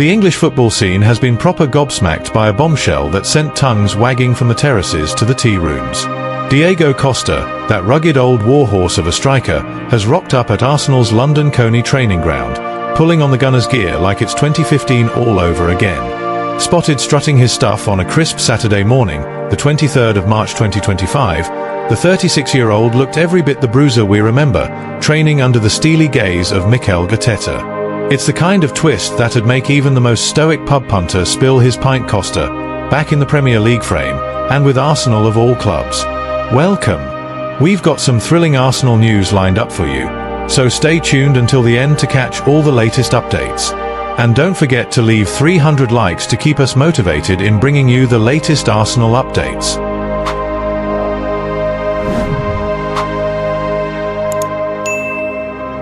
The English football scene has been proper gobsmacked by a bombshell that sent tongues wagging from the terraces to the tea rooms. Diego Costa, that rugged old warhorse of a striker, has rocked up at Arsenal's London Colney training ground, pulling on the gunner's gear like it's 2015 all over again. Spotted strutting his stuff on a crisp Saturday morning, the 23rd of March 2025, the 36-year-old looked every bit the bruiser we remember, training under the steely gaze of Mikel Arteta. It's the kind of twist that'd make even the most stoic pub punter spill his pint Costa, back in the Premier League frame, and with Arsenal of all clubs. Welcome! We've got some thrilling Arsenal news lined up for you, so stay tuned until the end to catch all the latest updates. And don't forget to leave 300 likes to keep us motivated in bringing you the latest Arsenal updates.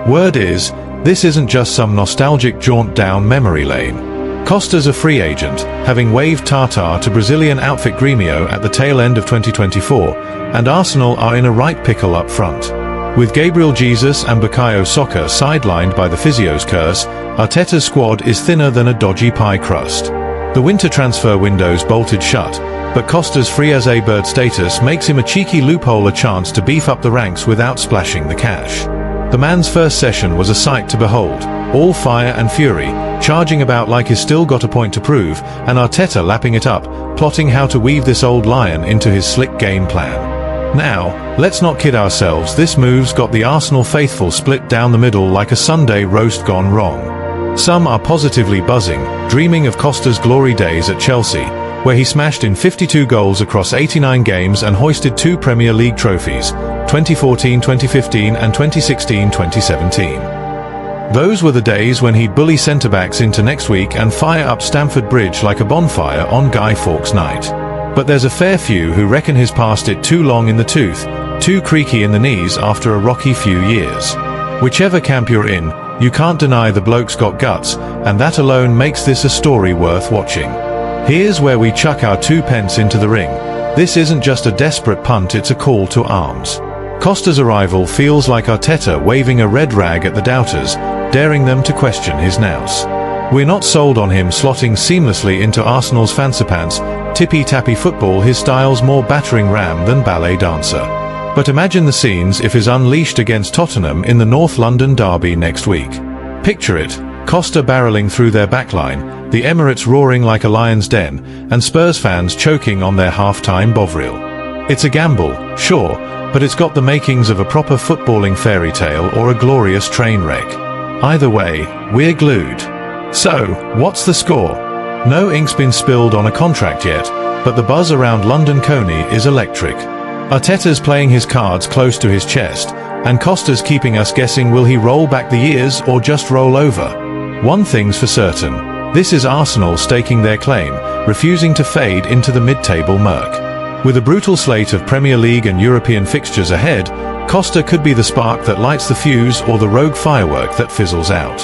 Word is, this isn't just some nostalgic jaunt down memory lane. Costa's a free agent, having waved Tartar to Brazilian outfit Grêmio at the tail end of 2024, and Arsenal are in a right pickle up front. With Gabriel Jesus and Bukayo Saka sidelined by the physio's curse, Arteta's squad is thinner than a dodgy pie crust. The winter transfer window's bolted shut, but Costa's free as a bird status makes him a cheeky loophole, a chance to beef up the ranks without splashing the cash. The man's first session was a sight to behold, all fire and fury, charging about like he's still got a point to prove, and Arteta lapping it up, plotting how to weave this old lion into his slick game plan. Now, let's not kid ourselves, this move's got the Arsenal faithful split down the middle like a Sunday roast gone wrong. Some are positively buzzing, dreaming of Costa's glory days at Chelsea, where he smashed in 52 goals across 89 games and hoisted 2 Premier League trophies, 2014-2015 and 2016-2017. Those were the days when he'd bully centre-backs into next week and fire up Stamford Bridge like a bonfire on Guy Fawkes night. But there's a fair few who reckon he's passed it too long in the tooth, too creaky in the knees after a rocky few years. Whichever camp you're in, you can't deny the bloke's got guts, and that alone makes this a story worth watching. Here's where we chuck our 2 pence into the ring. This isn't just a desperate punt, it's a call to arms. Costa's arrival feels like Arteta waving a red rag at the doubters, daring them to question his nous. We're not sold on him slotting seamlessly into Arsenal's fancy-pants, tippy-tappy football, his style's more battering ram than ballet dancer. But imagine the scenes if he's unleashed against Tottenham in the North London derby next week. Picture it, Costa barreling through their backline, the Emirates roaring like a lion's den, and Spurs fans choking on their half-time bovril. It's a gamble, sure, but it's got the makings of a proper footballing fairy tale or a glorious train wreck. Either way, we're glued. So, what's the score? No ink's been spilled on a contract yet, but the buzz around London Colney is electric. Arteta's playing his cards close to his chest, and Costa's keeping us guessing, will he roll back the years or just roll over? One thing's for certain, this is Arsenal staking their claim, refusing to fade into the mid-table murk. With a brutal slate of Premier League and European fixtures ahead, Costa could be the spark that lights the fuse or the rogue firework that fizzles out.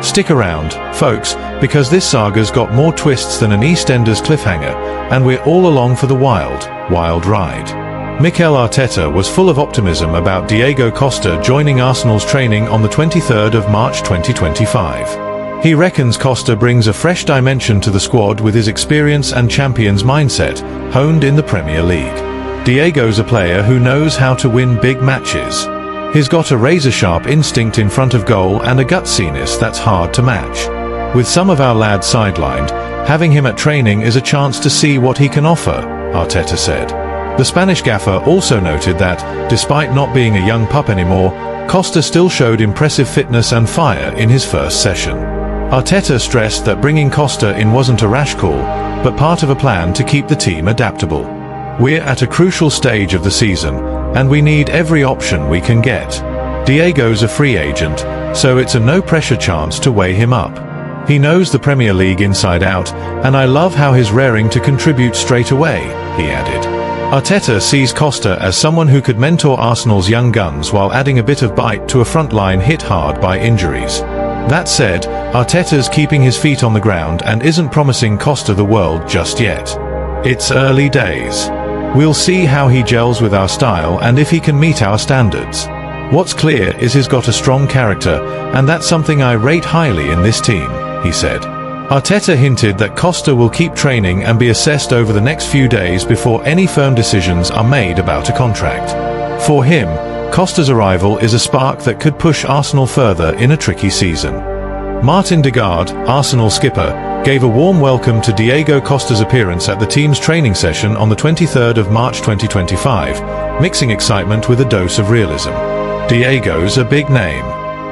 Stick around, folks, because this saga's got more twists than an EastEnders cliffhanger, and we're all along for the wild, wild ride. Mikel Arteta was full of optimism about Diego Costa joining Arsenal's training on the 23rd of March 2025. He reckons Costa brings a fresh dimension to the squad with his experience and champion's mindset, honed in the Premier League. Diego's a player who knows how to win big matches. He's got a razor-sharp instinct in front of goal and a gutsiness that's hard to match. With some of our lads sidelined, having him at training is a chance to see what he can offer, Arteta said. The Spanish gaffer also noted that, despite not being a young pup anymore, Costa still showed impressive fitness and fire in his first session. Arteta stressed that bringing Costa in wasn't a rash call, but part of a plan to keep the team adaptable. We're at a crucial stage of the season, and we need every option we can get. Diego's a free agent, so it's a no-pressure chance to weigh him up. He knows the Premier League inside out, and I love how he's raring to contribute straight away, he added. Arteta sees Costa as someone who could mentor Arsenal's young guns while adding a bit of bite to a front line hit hard by injuries. That said, Arteta's keeping his feet on the ground and isn't promising Costa the world just yet. It's early days. We'll see how he gels with our style and if he can meet our standards. What's clear is he's got a strong character, and that's something I rate highly in this team, he said. Arteta hinted that Costa will keep training and be assessed over the next few days before any firm decisions are made about a contract. For him, Costa's arrival is a spark that could push Arsenal further in a tricky season. Martin Degaard, Arsenal skipper, gave a warm welcome to Diego Costa's appearance at the team's training session on the 23rd of March 2025, mixing excitement with a dose of realism. Diego's a big name.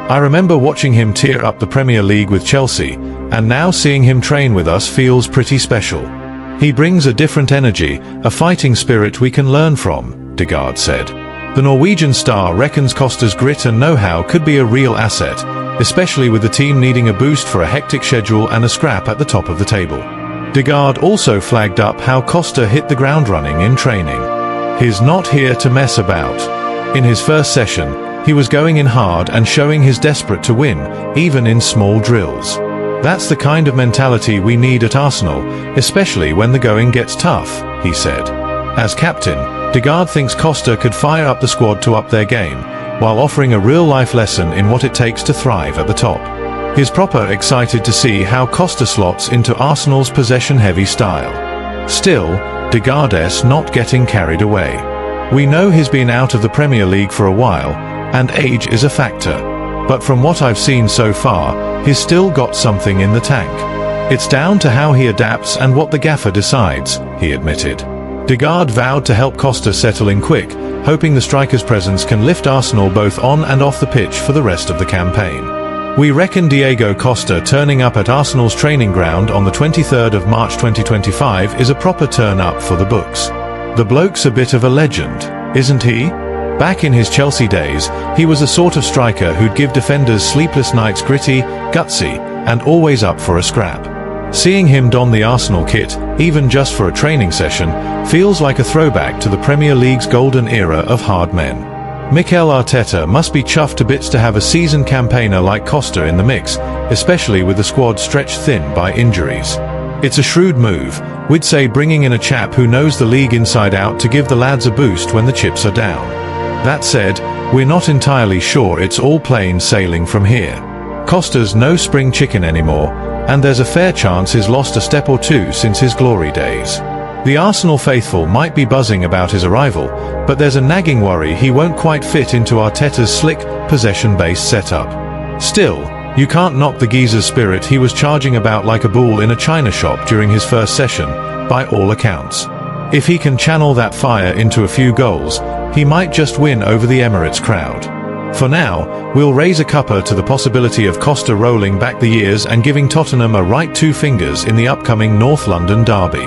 I remember watching him tear up the Premier League with Chelsea, and now seeing him train with us feels pretty special. He brings a different energy, a fighting spirit we can learn from, Degaard said. The Norwegian star reckons Costa's grit and know-how could be a real asset, especially with the team needing a boost for a hectic schedule and a scrap at the top of the table. Degaard also flagged up how Costa hit the ground running in training. He's not here to mess about. In his first session, he was going in hard and showing he's desperate to win, even in small drills. That's the kind of mentality we need at Arsenal, especially when the going gets tough, he said. As captain, Degaard thinks Costa could fire up the squad to up their game, while offering a real-life lesson in what it takes to thrive at the top. He's proper excited to see how Costa slots into Arsenal's possession-heavy style. Still, Degaard's not getting carried away. We know he's been out of the Premier League for a while, and age is a factor. But from what I've seen so far, he's still got something in the tank. It's down to how he adapts and what the gaffer decides, he admitted. Degaard vowed to help Costa settle in quick, hoping the striker's presence can lift Arsenal both on and off the pitch for the rest of the campaign. We reckon Diego Costa turning up at Arsenal's training ground on the 23rd of March 2025 is a proper turn-up for the books. The bloke's a bit of a legend, isn't he? Back in his Chelsea days, he was the sort of striker who'd give defenders sleepless nights, gritty, gutsy, and always up for a scrap. Seeing him don the Arsenal kit, even just for a training session, feels like a throwback to the Premier League's golden era of hard men. Mikel Arteta must be chuffed to bits to have a seasoned campaigner like Costa in the mix, especially with the squad stretched thin by injuries. It's a shrewd move, we'd say, bringing in a chap who knows the league inside out to give the lads a boost when the chips are down. That said, we're not entirely sure it's all plain sailing from here. Costa's no spring chicken anymore, and there's a fair chance he's lost a step or two since his glory days. The Arsenal faithful might be buzzing about his arrival, but there's a nagging worry he won't quite fit into Arteta's slick, possession-based setup. Still, you can't knock the geezer's spirit. He was charging about like a bull in a china shop during his first session, by all accounts. If he can channel that fire into a few goals, he might just win over the Emirates crowd. For now, we'll raise a cuppa to the possibility of Costa rolling back the years and giving Tottenham a right two fingers in the upcoming North London derby.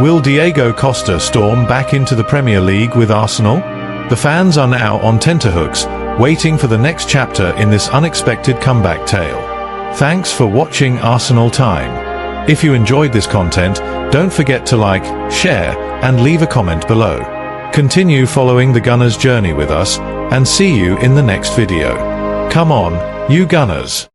Will Diego Costa storm back into the Premier League with Arsenal? The fans are now on tenterhooks, waiting for the next chapter in this unexpected comeback tale. Thanks for watching Arsenal Time. If you enjoyed this content, don't forget to like, share, and leave a comment below. Continue following the Gunners' journey with us, and see you in the next video. Come on, you Gunners!